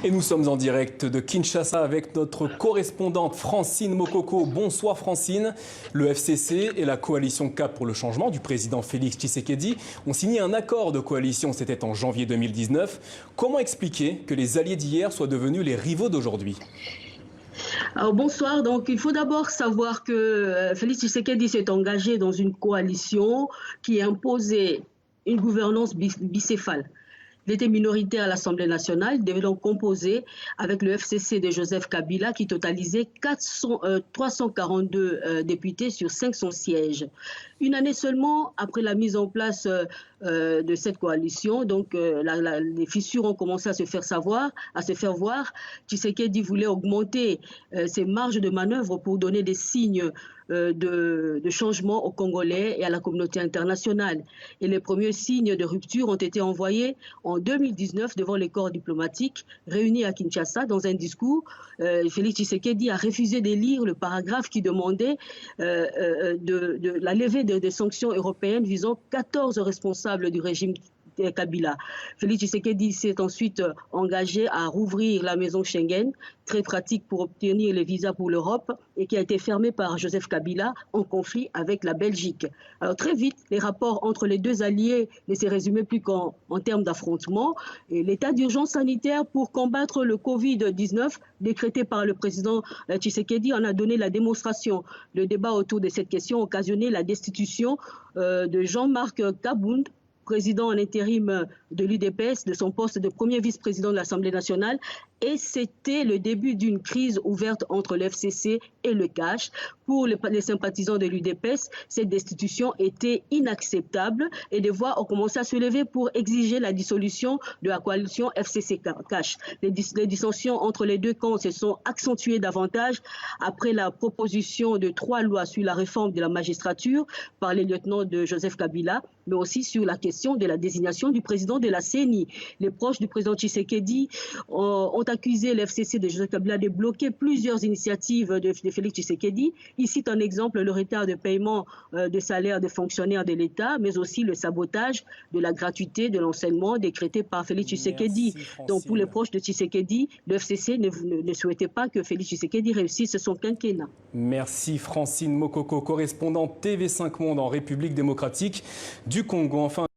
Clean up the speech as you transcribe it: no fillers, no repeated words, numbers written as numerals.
Et nous sommes en direct de Kinshasa avec notre correspondante Francine Mokoko. Bonsoir Francine. Le FCC et la coalition CAP pour le changement du président Félix Tshisekedi ont signé un accord de coalition, c'était en janvier 2019. Comment expliquer que les alliés d'hier soient devenus les rivaux d'aujourd'hui? Alors bonsoir, donc il faut d'abord savoir que Félix Tshisekedi s'est engagé dans une coalition qui imposait une gouvernance bicéphale. Il était minoritaire à l'Assemblée nationale, il devait donc composer avec le FCC de Joseph Kabila qui totalisait 342 députés sur 500 sièges. Une année seulement après la mise en place de cette coalition, donc les fissures ont commencé à se faire voir. Tshisekedi voulait augmenter ses marges de manœuvre pour donner des signes de changement aux Congolais et à la communauté internationale. Et les premiers signes de rupture ont été envoyés en 2019 devant les corps diplomatiques réunis à Kinshasa. Dans un discours, Félix Tshisekedi a refusé d'élire le paragraphe qui demandait de la levée des sanctions européennes visant 14 responsables du régime Kabila. Félix Tshisekedi s'est ensuite engagé à rouvrir la maison Schengen, très pratique pour obtenir les visas pour l'Europe et qui a été fermée par Joseph Kabila en conflit avec la Belgique. Alors très vite, les rapports entre les deux alliés ne se résumaient plus qu'en termes d'affrontement. L'état d'urgence sanitaire pour combattre le Covid-19 décrété par le président Tshisekedi en a donné la démonstration. Le débat autour de cette question a occasionné la destitution de Jean-Marc Kabound, président en intérim de l'UDPS, de son poste de premier vice-président de l'Assemblée nationale. Et c'était le début d'une crise ouverte entre le FCC et le CACH. Pour les sympathisants de l'UDPS, cette destitution était inacceptable et des voix ont commencé à se lever pour exiger la dissolution de la coalition FCC-CACH. Les dissensions entre les deux camps se sont accentuées davantage après la proposition de 3 lois sur la réforme de la magistrature par les lieutenants de Joseph Kabila, mais aussi sur la question de la désignation du président de la CENI. Les proches du président Tshisekedi ont accusé l'FCC de Joseph Kabila de bloquer plusieurs initiatives de Félix Tshisekedi. Il cite un exemple le retard de paiement de salaire des fonctionnaires de l'État, mais aussi le sabotage de la gratuité de l'enseignement décrété par Félix Tshisekedi. Donc pour les proches de Tshisekedi, le FCC ne souhaitait pas que Félix Tshisekedi réussisse son quinquennat. Merci Francine Mokoko, correspondante TV5 Monde en République démocratique du Congo. Enfin,